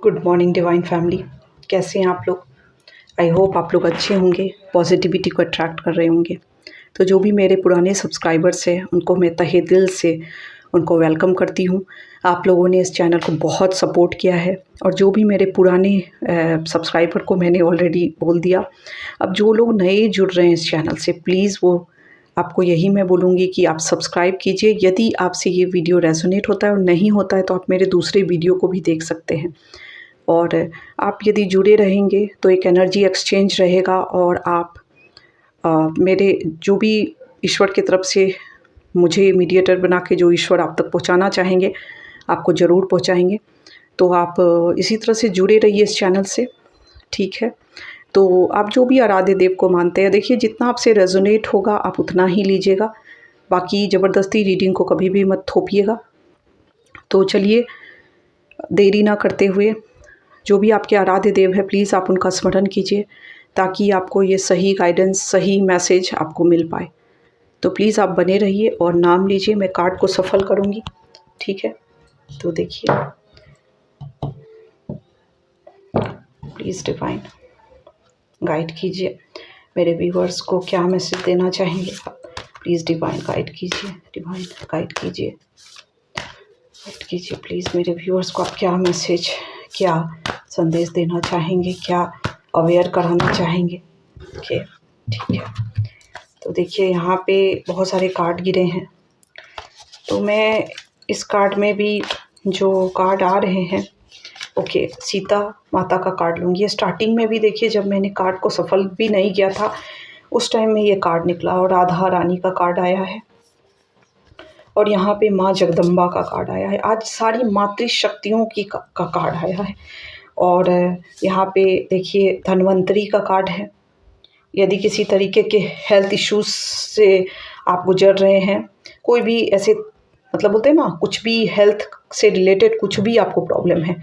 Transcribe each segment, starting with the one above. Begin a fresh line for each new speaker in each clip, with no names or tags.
Good morning divine family. कैसे हैं आप लोग? आई होप आप लोग अच्छे होंगे, पॉजिटिविटी को अट्रैक्ट कर रहे होंगे। तो जो भी मेरे पुराने सब्सक्राइबर्स हैं उनको मैं तहे दिल से उनको वेलकम करती हूँ। आप लोगों ने इस चैनल को बहुत सपोर्ट किया है और जो भी मेरे पुराने सब्सक्राइबर को मैंने ऑलरेडी बोल दिया। अब जो लोग नए जुड़ रहे हैं इस चैनल से, प्लीज़ वो आपको यही मैं बोलूँगी कि आप सब्सक्राइब कीजिए। यदि आपसे ये वीडियो रेजोनेट होता है और नहीं होता है तो आप मेरे दूसरे वीडियो को भी देख सकते हैं। और आप यदि जुड़े रहेंगे तो एक एनर्जी एक्सचेंज रहेगा और आप मेरे जो भी ईश्वर की तरफ से मुझे मीडिएटर बना के जो ईश्वर आप तक पहुंचाना चाहेंगे, आपको ज़रूर पहुंचाएंगे। तो आप इसी तरह से जुड़े रहिए इस चैनल से, ठीक है? तो आप जो भी आराध्य देव को मानते हैं, देखिए जितना आपसे रेजोनेट होगा आप उतना ही लीजिएगा। बाकी ज़बरदस्ती रीडिंग को कभी भी मत थोपिएगा। तो चलिए देरी ना करते हुए, जो भी आपके आराध्य देव है प्लीज़ आप उनका स्मरण कीजिए ताकि आपको ये सही गाइडेंस, सही मैसेज आपको मिल पाए। तो प्लीज़ आप बने रहिए और नाम लीजिए। मैं कार्ड को सफल करूँगी, ठीक है? तो देखिए, प्लीज़ डिवाइन गाइड कीजिए मेरे व्यूवर्स को, क्या मैसेज देना चाहेंगे आप? प्लीज़ डिवाइन गाइड कीजिए, डिवाइन गाइड कीजिए, गाइड कीजिए प्लीज़ मेरे व्यूवर्स को। आप क्या मैसेज, क्या संदेश देना चाहेंगे, क्या अवेयर कराना चाहेंगे? ओके, ठीक है। तो देखिए यहाँ पे बहुत सारे कार्ड गिरे हैं, तो मैं इस कार्ड में भी जो कार्ड आ रहे हैं, ओके, सीता माता का कार्ड लूँगी। ये स्टार्टिंग में भी देखिए जब मैंने कार्ड को सफल भी नहीं किया था उस टाइम में ये कार्ड निकला और राधा रानी का कार्ड आया है और यहाँ पे माँ जगदम्बा का कार्ड आया है। आज सारी मातृशक्तियों की का कार्ड आया है और यहाँ पे देखिए धन्वंतरी का कार्ड है। यदि किसी तरीके के हेल्थ इश्यूज से आप गुजर रहे हैं, कोई भी ऐसे मतलब बोलते हैं ना, कुछ भी हेल्थ से रिलेटेड कुछ भी आपको प्रॉब्लम है,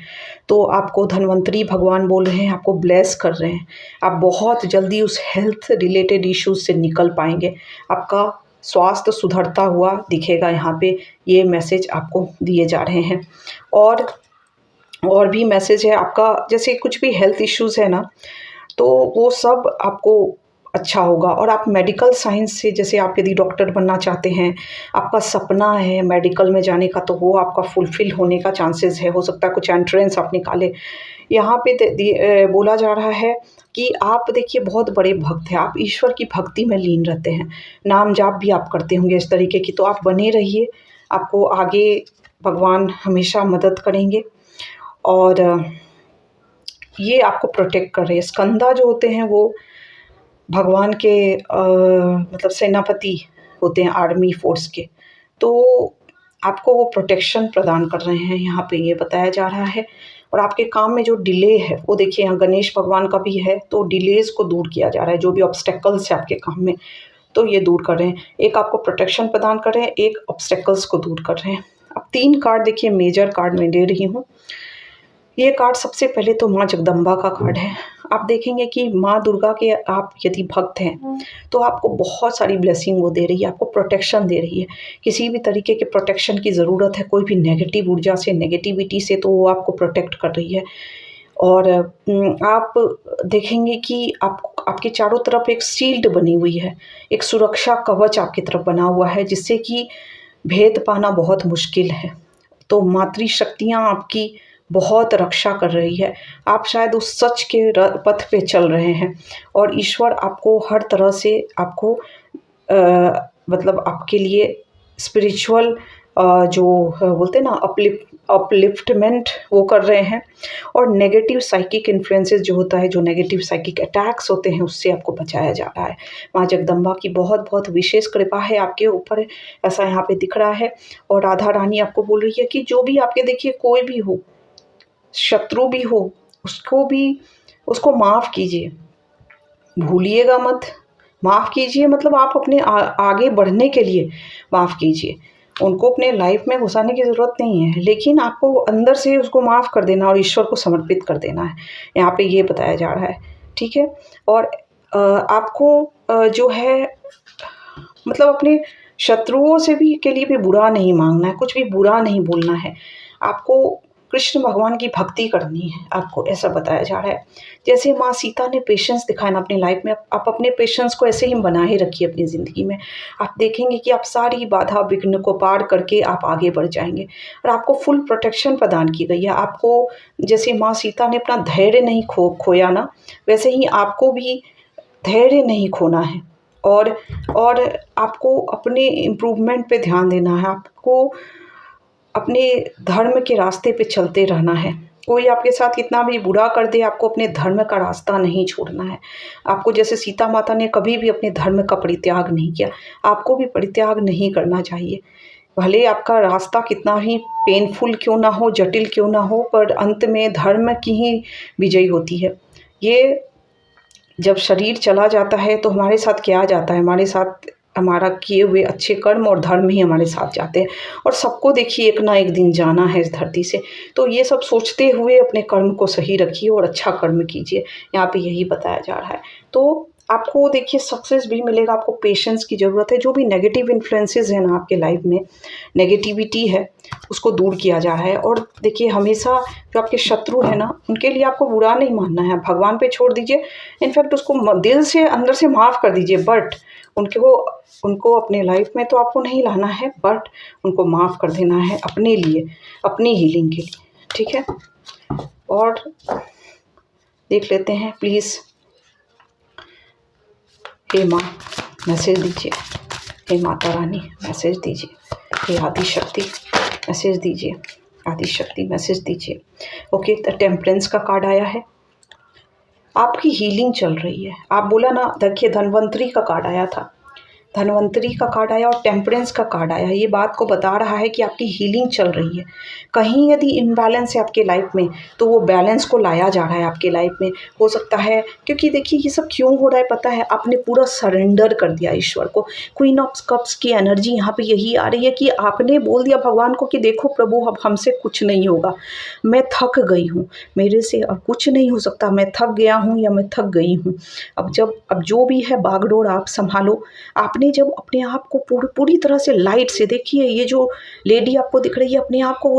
तो आपको धन्वंतरी भगवान बोल रहे हैं, आपको ब्लेस कर रहे हैं। आप बहुत जल्दी उस हेल्थ रिलेटेड इश्यूज से निकल पाएंगे। आपका स्वास्थ्य सुधरता हुआ दिखेगा। यहाँ पे ये मैसेज आपको दिए जा रहे हैं और भी मैसेज है आपका, जैसे कुछ भी हेल्थ इश्यूज है ना, तो वो सब आपको अच्छा होगा। और आप मेडिकल साइंस से, जैसे आप यदि डॉक्टर बनना चाहते हैं, आपका सपना है मेडिकल में जाने का, तो वो आपका फुलफ़िल होने का चांसेस है। हो सकता है कुछ एंट्रेंस आप निकालें। यहाँ पे बोला जा रहा है कि आप देखिए बहुत बड़े भक्त हैं, आप ईश्वर की भक्ति में लीन रहते हैं, नाम जाप भी आप करते होंगे इस तरीके की। तो आप बने रहिए, आपको आगे भगवान हमेशा मदद करेंगे और ये आपको प्रोटेक्ट कर रहे हैं। स्कंदा जो होते हैं वो भगवान के मतलब सेनापति होते हैं आर्मी फोर्स के, तो आपको वो प्रोटेक्शन प्रदान कर रहे हैं, यहाँ पे ये बताया जा रहा है। और आपके काम में जो डिले है वो देखिए यहाँ गणेश भगवान का भी है, तो डिलेज़ को दूर किया जा रहा है। जो भी ऑब्स्टेकल्स है आपके काम में, तो ये दूर कर रहे हैं। एक आपको प्रोटेक्शन प्रदान कर रहे हैं, एक ऑब्स्टेकल्स को दूर कर रहे हैं। अब 3 कार्ड देखिए, मेजर कार्ड मैं ले रही हूँ। ये कार्ड सबसे पहले तो माँ जगदम्बा का कार्ड है। आप देखेंगे कि माँ दुर्गा के आप यदि भक्त हैं तो आपको बहुत सारी ब्लेसिंग वो दे रही है, आपको प्रोटेक्शन दे रही है। किसी भी तरीके के प्रोटेक्शन की ज़रूरत है, कोई भी नेगेटिव ऊर्जा से, नेगेटिविटी से, तो वो आपको प्रोटेक्ट कर रही है। और आप देखेंगे कि आपके चारों तरफ एक शील्ड बनी हुई है, एक सुरक्षा कवच आपकी तरफ बना हुआ है, जिससे कि भेद पाना बहुत मुश्किल है। तो मातृशक्तियाँ आपकी बहुत रक्षा कर रही है। आप शायद उस सच के पथ पे चल रहे हैं और ईश्वर आपको हर तरह से आपको मतलब आपके लिए स्पिरिचुअल जो बोलते हैं ना अपलिफ्टमेंट वो कर रहे हैं। और नेगेटिव साइकिक इन्फ्लुएंसेस जो होता है, जो नेगेटिव साइकिक अटैक्स होते हैं, उससे आपको बचाया जा रहा है। माँ जगदम्बा की बहुत बहुत विशेष कृपा है आपके ऊपर, ऐसा यहाँ पे दिख रहा है। और राधा रानी आपको बोल रही है कि जो भी आपके देखिए कोई भी हो, शत्रु भी हो, उसको माफ़ कीजिए, भूलिएगा मत। माफ़ कीजिए मतलब आप अपने आगे बढ़ने के लिए माफ़ कीजिए। उनको अपने लाइफ में घुसाने की ज़रूरत नहीं है, लेकिन आपको अंदर से उसको माफ़ कर देना और ईश्वर को समर्पित कर देना है। यहाँ पे ये बताया जा रहा है, ठीक है? और आपको जो है मतलब अपने शत्रुओं से भी के लिए भी बुरा नहीं मांगना है, कुछ भी बुरा नहीं बोलना है। आपको कृष्ण भगवान की भक्ति करनी है आपको, ऐसा बताया जा रहा है। जैसे माँ सीता ने पेशेंस दिखाया ना अपनी लाइफ में, आप अपने पेशेंस को ऐसे ही बनाए रखिए अपनी ज़िंदगी में। आप देखेंगे कि आप सारी बाधा विघ्न को पार करके आप आगे बढ़ जाएंगे और आपको फुल प्रोटेक्शन प्रदान की गई है। आपको जैसे माँ सीता ने अपना धैर्य नहीं खोया ना, वैसे ही आपको भी धैर्य नहीं खोना है और आपको अपने इम्प्रूवमेंट पे ध्यान देना है। आपको अपने धर्म के रास्ते पे चलते रहना है। कोई आपके साथ कितना भी बुरा कर दे, आपको अपने धर्म का रास्ता नहीं छोड़ना है। आपको जैसे सीता माता ने कभी भी अपने धर्म का परित्याग नहीं किया, आपको भी परित्याग नहीं करना चाहिए। भले आपका रास्ता कितना ही पेनफुल क्यों ना हो, जटिल क्यों ना हो, पर अंत में धर्म की ही विजयी होती है। ये जब शरीर चला जाता है तो हमारे साथ क्या जाता है, हमारे साथ हमारा किए हुए अच्छे कर्म और धर्म ही हमारे साथ जाते हैं। और सबको देखिए एक ना एक दिन जाना है इस धरती से, तो ये सब सोचते हुए अपने कर्म को सही रखिए और अच्छा कर्म कीजिए। यहाँ पे यही बताया जा रहा है। तो आपको देखिए सक्सेस भी मिलेगा, आपको पेशेंस की ज़रूरत है। जो भी नेगेटिव इन्फ्लुएंसेस हैं ना आपके लाइफ में, नेगेटिविटी है, उसको दूर किया जा रहा है। और देखिए हमेशा जो आपके शत्रु है ना, उनके लिए आपको बुरा नहीं मानना है, भगवान पे छोड़ दीजिए। इनफैक्ट उसको दिल से अंदर से माफ़ कर दीजिए, बट उनको अपने लाइफ में तो आपको नहीं लाना है, बट उनको माफ़ कर देना है अपने लिए, अपनी हीलिंग के लिए, ठीक है। और देख लेते हैं, प्लीज़ हे माँ मैसेज दीजिए, हे माता रानी मैसेज दीजिए, हे आदिशक्ति मैसेज दीजिए, आदिशक्ति मैसेज दीजिए। ओके, द टेम्परेंस का कार्ड आया है, आपकी हीलिंग चल रही है। आप बोला ना, देखिए धनवंतरी का कार्ड आया था, धनवंतरी का कार्ड आया और टेम्परेंस का कार्ड आया। ये बात को बता रहा है कि आपकी हीलिंग चल रही है। कहीं यदि इम्बैलेंस है आपके लाइफ में, तो वो बैलेंस को लाया जा रहा है आपके लाइफ में। हो सकता है, क्योंकि देखिए ये सब क्यों हो रहा है पता है, आपने पूरा सरेंडर कर दिया ईश्वर को। क्वीन ऑफ कप्स की एनर्जी यहाँ पे यही आ रही है कि आपने बोल दिया भगवान को कि देखो प्रभु, अब हमसे कुछ नहीं होगा, मैं थक गई हूँ, मेरे से अब कुछ नहीं हो सकता, मैं थक गया हूँ या मैं थक गई हूँ। अब जो भी है बागडोर आप संभालो। आपने जब अपने आप को पूरी तरह से लाइट से, देखिए ये जो लेडी आपको दिख रही है, अपने आप को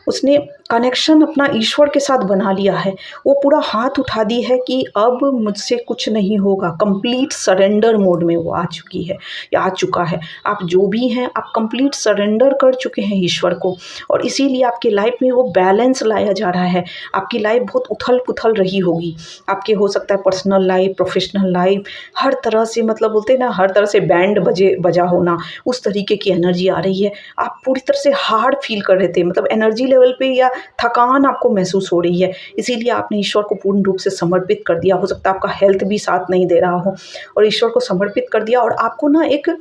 उसने कनेक्शन अपना ईश्वर के साथ बना लिया है। वो पूरा हाथ उठा दी है कि अब मुझसे कुछ नहीं होगा। कंप्लीट सरेंडर मोड में वो आ चुकी है या आ चुका है। आप जो भी हैं, आप कंप्लीट सरेंडर कर चुके हैं ईश्वर को, और इसीलिए आपकी लाइफ में वो बैलेंस लाया जा रहा है। आपकी लाइफ बहुत उथल पुथल रही होगी, आपके हो सकता है पर्सनल लाइफ, प्रोफेशनल लाइफ, हर तरह से, मतलब बोलते हैं ना, हर तरह से बैंड बजा होना, उस तरीके की एनर्जी आ रही है। आप पूरी तरह से हार्ड फील कर रहे थे, मतलब एनर्जी लेवल पे या थकान आपको महसूस हो रही है, इसीलिए आपने ईश्वर को पूर्ण रूप से समर्पित कर दिया। हो सकता है आपका हेल्थ भी साथ नहीं दे रहा हो, और ईश्वर को समर्पित कर दिया। और आपको ना एक,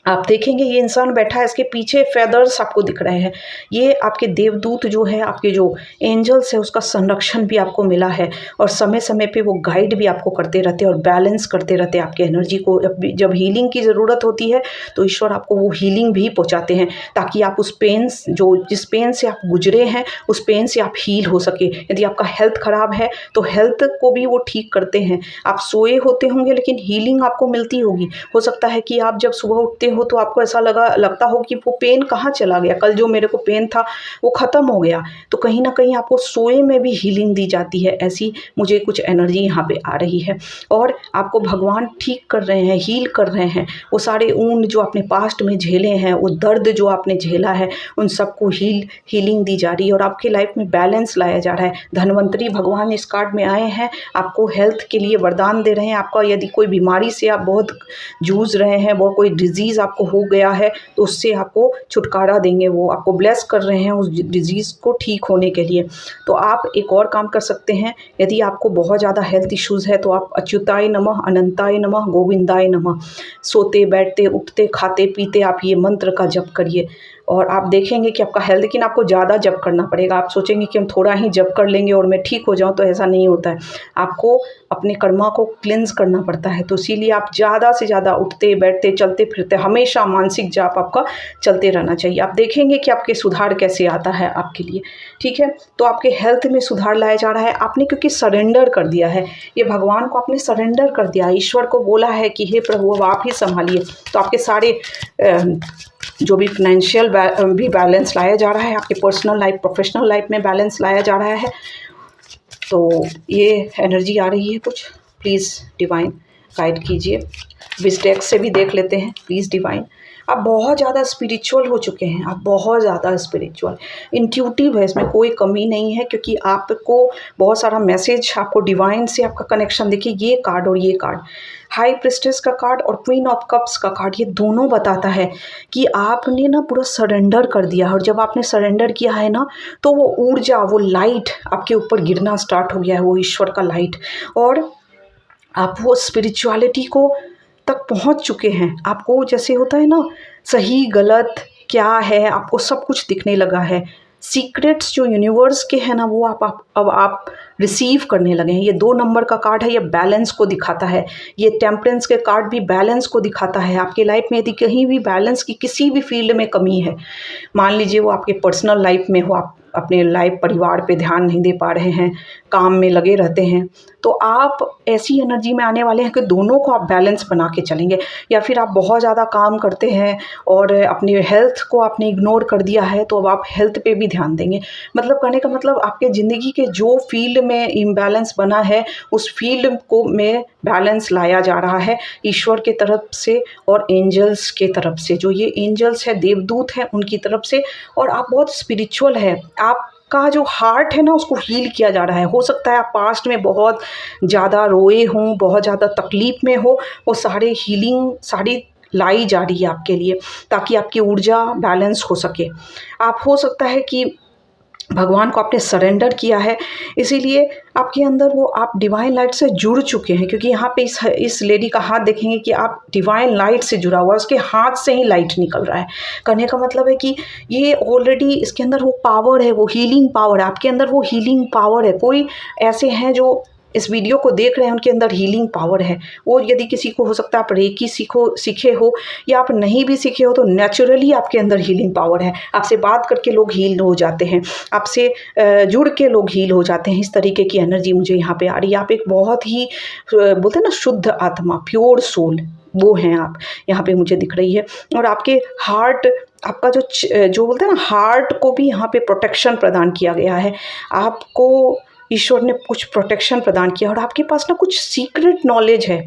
आप देखेंगे ये इंसान बैठा है, इसके पीछे फेदर्स आपको दिख रहे हैं। ये आपके देवदूत जो है, आपके जो एंजल्स है, उसका संरक्षण भी आपको मिला है, और समय समय पे वो गाइड भी आपको करते रहते हैं और बैलेंस करते रहते हैं आपके एनर्जी को। जब हीलिंग की ज़रूरत होती है तो ईश्वर आपको वो हीलिंग भी पहुँचाते हैं, ताकि आप उस पेन, जिस पेन से आप गुजरे हैं, उस पेन से आप हील हो सके। यदि आपका हेल्थ ख़राब है तो हेल्थ को भी वो ठीक करते हैं। आप सोए होते होंगे लेकिन हीलिंग आपको मिलती होगी। हो सकता है कि आप जब सुबह उठते हो तो आपको ऐसा लगता हो कि वो पेन कहाँ चला गया, कल जो मेरे को पेन था वो ख़त्म हो गया। तो कहीं ना कहीं आपको सोए में भी हीलिंग दी जाती है। ऐसी मुझे कुछ एनर्जी यहाँ पे आ रही है, और आपको भगवान ठीक कर रहे हैं, हील कर रहे हैं। वो सारे ऊन जो आपने पास्ट में झेले हैं, वो दर्द जो आपने झेला है, उन सबको हीलिंग दी जा रही है, और आपकी लाइफ में बैलेंस लाया जा रहा है। धनवंतरी भगवान इस कार्ड में आए हैं, आपको हेल्थ के लिए वरदान दे रहे हैं। आपका यदि कोई बीमारी से आप बहुत जूझ रहे हैं, वो कोई डिजीज़ आपको हो गया है, तो उससे आपको छुटकारा देंगे। वो आपको ब्लेस कर रहे हैं उस डिजीज़ को ठीक होने के लिए। तो आप एक और काम कर सकते हैं, यदि आपको बहुत ज़्यादा हेल्थ इश्यूज़ है तो आप अच्युताय नमः, अनंताय नमः, गोविंदाय नमः, सोते बैठते उठते खाते पीते आप ये मंत्र का जप करिए, और आप देखेंगे कि आपका हेल्थ, लेकिन आपको ज़्यादा जप करना पड़ेगा। आप सोचेंगे कि हम थोड़ा ही जप कर लेंगे और मैं ठीक हो जाऊं, तो ऐसा नहीं होता है। आपको अपने कर्मा को क्लिंस करना पड़ता है, तो इसीलिए आप ज़्यादा से ज़्यादा उठते बैठते चलते फिरते हमेशा मानसिक जाप आपका चलते रहना चाहिए। आप देखेंगे कि आपके सुधार कैसे आता है आपके लिए, ठीक है। तो आपके हेल्थ में सुधार लाया जा रहा है, आपने क्योंकि सरेंडर कर दिया है, ये भगवान को आपने सरेंडर कर दिया, ईश्वर को बोला है कि हे प्रभु अब आप ही संभालिए। तो आपके सारे जो भी फाइनेंशियल भी बैलेंस लाया जा रहा है, आपके पर्सनल लाइफ प्रोफेशनल लाइफ में बैलेंस लाया जा रहा है। तो ये एनर्जी आ रही है कुछ, प्लीज़ डिवाइन गाइड कीजिए। विस्टेक्स से भी देख लेते हैं, प्लीज़ डिवाइन। आप बहुत ज़्यादा स्पिरिचुअल हो चुके हैं, आप बहुत ज़्यादा स्पिरिचुअल, इंट्यूटिव है, इसमें कोई कमी नहीं है, क्योंकि आपको बहुत सारा मैसेज आपको डिवाइन से आपका कनेक्शन, देखिए ये कार्ड और ये कार्ड, हाई प्रिस्टेस का कार्ड और क्वीन ऑफ कप्स का कार्ड, ये दोनों बताता है कि आपने ना पूरा सरेंडर कर दिया। और जब आपने सरेंडर किया है ना, तो वो ऊर्जा, वो लाइट आपके ऊपर गिरना स्टार्ट हो गया है, वो ईश्वर का लाइट, और आप वो स्पिरिचुअलिटी को तक पहुंच चुके हैं। आपको जैसे होता है ना, सही गलत क्या है, आपको सब कुछ दिखने लगा है। सीक्रेट्स जो यूनिवर्स के हैं ना, वो अब आप रिसीव करने लगे हैं। ये 2 नंबर का कार्ड है, ये बैलेंस को दिखाता है। ये टेम्परेंस के कार्ड भी बैलेंस को दिखाता है। आपकी लाइफ में यदि कहीं भी बैलेंस की किसी भी फील्ड में कमी है, मान लीजिए वो आपके पर्सनल लाइफ में हो, आप अपने लाइफ परिवार पे ध्यान नहीं दे पा रहे हैं, काम में लगे रहते हैं, तो आप ऐसी एनर्जी में आने वाले हैं कि दोनों को आप बैलेंस बना के चलेंगे। या फिर आप बहुत ज़्यादा काम करते हैं और अपनी हेल्थ को आपने इग्नोर कर दिया है, तो अब आप हेल्थ पे भी ध्यान देंगे। मतलब कहने का मतलब, आपके ज़िंदगी के जो फील्ड में इम्बैलेंस बना है, उस फील्ड को में बैलेंस लाया जा रहा है ईश्वर के तरफ से और एंजल्स के तरफ से। जो ये एंजल्स है, देवदूत हैं, उनकी तरफ से। और आप बहुत स्पिरिचुअल है, आपका जो हार्ट है ना, उसको हील किया जा रहा है। हो सकता है आप पास्ट में बहुत ज़्यादा रोए हों, बहुत ज़्यादा तकलीफ़ में हो, वो सारे हीलिंग सारी लाई जा रही है आपके लिए, ताकि आपकी ऊर्जा बैलेंस हो सके। आप हो सकता है कि भगवान को आपने सरेंडर किया है, इसीलिए आपके अंदर वो आप डिवाइन लाइट से जुड़ चुके हैं। क्योंकि यहाँ पे इस लेडी का हाथ देखेंगे कि आप डिवाइन लाइट से जुड़ा हुआ है, उसके हाथ से ही लाइट निकल रहा है। कहने का मतलब है कि ये ऑलरेडी इसके अंदर वो पावर है, वो हीलिंग पावर है, आपके अंदर वो हीलिंग पावर है। कोई ऐसे हैं जो इस वीडियो को देख रहे हैं, उनके अंदर हीलिंग पावर है। वो यदि किसी को हो सकता है आप रेकी सीखे हो, या आप नहीं भी सीखे हो, तो नेचुरली आपके अंदर हीलिंग पावर है। आपसे बात करके लोग हील हो जाते हैं, आपसे जुड़ के लोग हील हो जाते हैं। इस तरीके की एनर्जी मुझे यहाँ पे आ रही है। आप एक बहुत ही बोलते हैं ना, शुद्ध आत्मा, प्योर सोल, वो हैं आप, यहाँ पे मुझे दिख रही है। और आपके हार्ट, आपका जो बोलते हैं ना, हार्ट को भी यहाँ पे प्रोटेक्शन प्रदान किया गया है। आपको ईश्वर ने कुछ प्रोटेक्शन प्रदान किया, और आपके पास ना कुछ सीक्रेट नॉलेज है,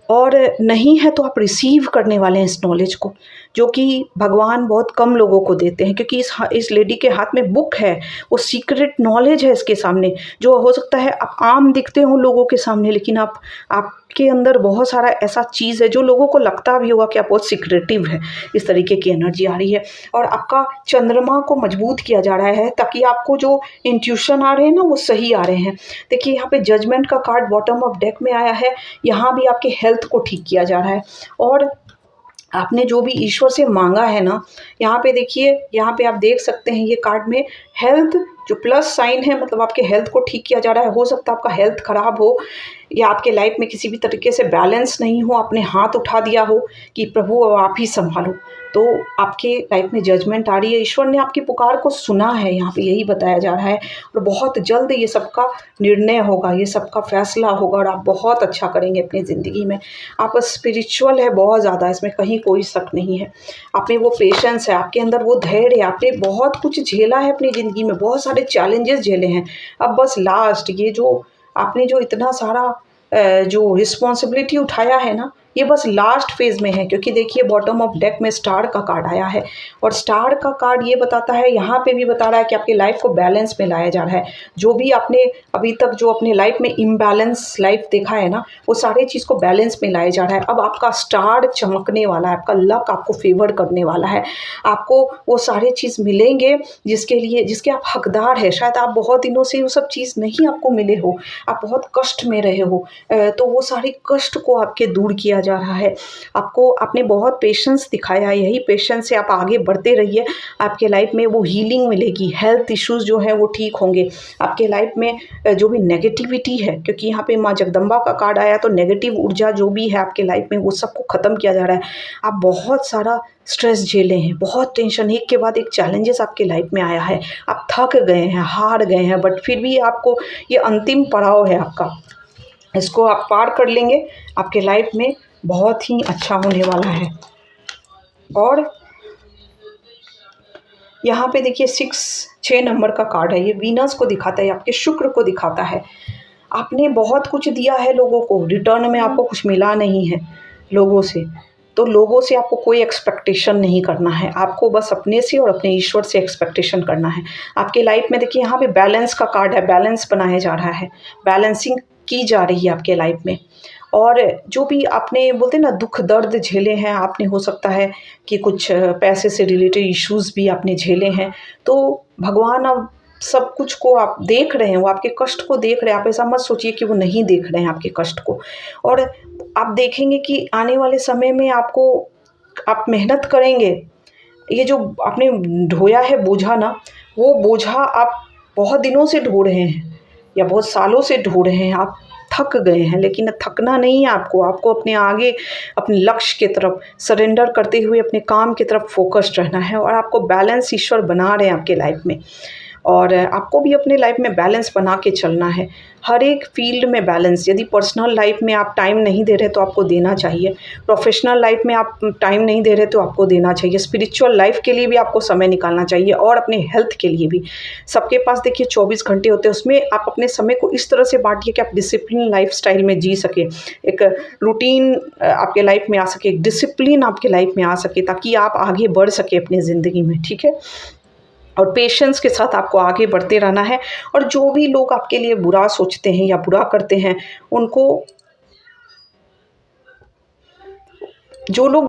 और नहीं है तो आप रिसीव करने वाले हैं इस नॉलेज को, जो कि भगवान बहुत कम लोगों को देते हैं। क्योंकि इस लेडी के हाथ में बुक है, वो सीक्रेट नॉलेज है इसके सामने, जो हो सकता है आप आम दिखते हो लोगों के सामने, लेकिन आपके अंदर बहुत सारा ऐसा चीज़ है जो लोगों को लगता भी होगा कि आप बहुत सीक्रेटिव है। इस तरीके की एनर्जी आ रही है। और आपका चंद्रमा को मजबूत किया जा रहा है, ताकि आपको जो इंट्यूशन आ रहे हैं ना, वो सही आ रहे हैं। देखिए यहाँ पे जजमेंट का कार्ड बॉटम ऑफ डेक में आया है, यहाँ भी आपके हेल्थ को ठीक किया जा रहा है। और आपने जो भी ईश्वर से मांगा है ना, यहाँ पे देखिए, यहाँ पे आप देख सकते हैं ये कार्ड में हेल्थ जो प्लस साइन है, मतलब आपके हेल्थ को ठीक किया जा रहा है। हो सकता है आपका हेल्थ ख़राब हो, या आपके लाइफ में किसी भी तरीके से बैलेंस नहीं हो, आपने हाथ उठा दिया हो कि प्रभु अब आप ही संभालो, तो आपके लाइफ में जजमेंट आ रही है। ईश्वर ने आपकी पुकार को सुना है, यहाँ पे यही बताया जा रहा है। और बहुत जल्द ये सबका निर्णय होगा, ये सबका फैसला होगा, और आप बहुत अच्छा करेंगे अपनी ज़िंदगी में। आप स्पिरिचुअल है बहुत ज़्यादा, इसमें कहीं कोई शक नहीं है। आप में वो पेशेंस है, आपके अंदर वो धैर्य है, आपने बहुत कुछ झेला है अपनी ज़िंदगी में, बहुत सारे चैलेंजेस झेले हैं। अब बस लास्ट ये जो आपने जो इतना सारा जो रिस्पॉन्सिबिलिटी उठाया है ना, ये बस लास्ट फेज़ में है। क्योंकि देखिए बॉटम ऑफ डेक में स्टार का कार्ड आया है, और स्टार का कार्ड ये बताता है, यहाँ पे भी बता रहा है कि आपकी लाइफ को बैलेंस में लाया जा रहा है। जो भी आपने अभी तक जो अपने लाइफ में इम्बैलेंस लाइफ देखा है ना, वो सारी चीज़ को बैलेंस में लाया जा रहा है। अब आपका स्टार चमकने वाला है, आपका लक आपको फेवर करने वाला है। आपको वो सारी चीज़ मिलेंगे जिसके आप हकदार है। शायद आप बहुत दिनों से वो सब चीज़ नहीं आपको मिले हो, आप बहुत कष्ट में रहे हो, तो वो सारी कष्ट को आपके दूर किया जा रहा है। आपने बहुत पेशेंस दिखाया है, यही पेशेंस से आप आगे बढ़ते रहिए। आपके लाइफ में वो हीलिंग मिलेगी, हेल्थ इश्यूज जो है वो ठीक होंगे। आपके लाइफ में जो भी नेगेटिविटी है, क्योंकि यहाँ पे माँ जगदम्बा का कार्ड आया, तो नेगेटिव ऊर्जा जो भी है आपके लाइफ में, वो सबको ख़त्म किया जा रहा है। आप बहुत सारा स्ट्रेस झेले हैं, बहुत टेंशन, एक के बाद एक चैलेंजेस आपके लाइफ में आया है। आप थक गए हैं, हार गए हैं, बट फिर भी आपको ये अंतिम पड़ाव है आपका, इसको आप पार कर लेंगे। आपके लाइफ में बहुत ही अच्छा होने वाला है। और यहाँ पे देखिए 6 नंबर का कार्ड है, ये वीनस को दिखाता है, आपके शुक्र को दिखाता है। आपने बहुत कुछ दिया है लोगों को, रिटर्न में आपको कुछ मिला नहीं है लोगों से, तो लोगों से आपको कोई एक्सपेक्टेशन नहीं करना है, आपको बस अपने से और अपने ईश्वर से एक्सपेक्टेशन करना है। आपके लाइफ में देखिए यहाँ पे बैलेंस का कार्ड है, बैलेंस बनाया जा रहा है, बैलेंसिंग की जा रही है आपके लाइफ में। और जो भी आपने बोलते हैं ना दुख दर्द झेले हैं आपने, हो सकता है कि कुछ पैसे से रिलेटेड इश्यूज़ भी आपने झेले हैं, तो भगवान अब सब कुछ को आप देख रहे हैं, वो आपके कष्ट को देख रहे हैं। आप ऐसा मत सोचिए कि वो नहीं देख रहे हैं आपके कष्ट को। और आप देखेंगे कि आने वाले समय में आपको, आप मेहनत करेंगे, ये जो आपने ढोया है बोझा ना, वो बोझा आप बहुत दिनों से ढो रहे हैं या बहुत सालों से ढो रहे हैं, आप थक गए हैं, लेकिन थकना नहीं है आपको। आपको अपने आगे, अपने लक्ष्य की तरफ सरेंडर करते हुए अपने काम की तरफ फोकस्ड रहना है। और आपको बैलेंस ईश्वर बना रहे हैं आपके लाइफ में, और आपको भी अपने लाइफ में बैलेंस बना के चलना है, हर एक फील्ड में बैलेंस। यदि पर्सनल लाइफ में आप टाइम नहीं दे रहे तो आपको देना चाहिए, प्रोफेशनल लाइफ में आप टाइम नहीं दे रहे तो आपको देना चाहिए, स्पिरिचुअल लाइफ के लिए भी आपको समय निकालना चाहिए, और अपने हेल्थ के लिए भी। सबके पास देखिए 24 घंटे होते हैं, उसमें आप अपने समय को इस तरह से बांटिए कि आप डिसिप्लिन लाइफस्टाइल में जी सके, एक रूटीन आपके लाइफ में आ सके, एक डिसिप्लिन आपके लाइफ में आ सके, ताकि आप आगे बढ़ सके अपनी ज़िंदगी में, ठीक है। और पेशेंस के साथ आपको आगे बढ़ते रहना है। और जो भी लोग आपके लिए बुरा सोचते हैं या बुरा करते हैं, उनको, जो लोग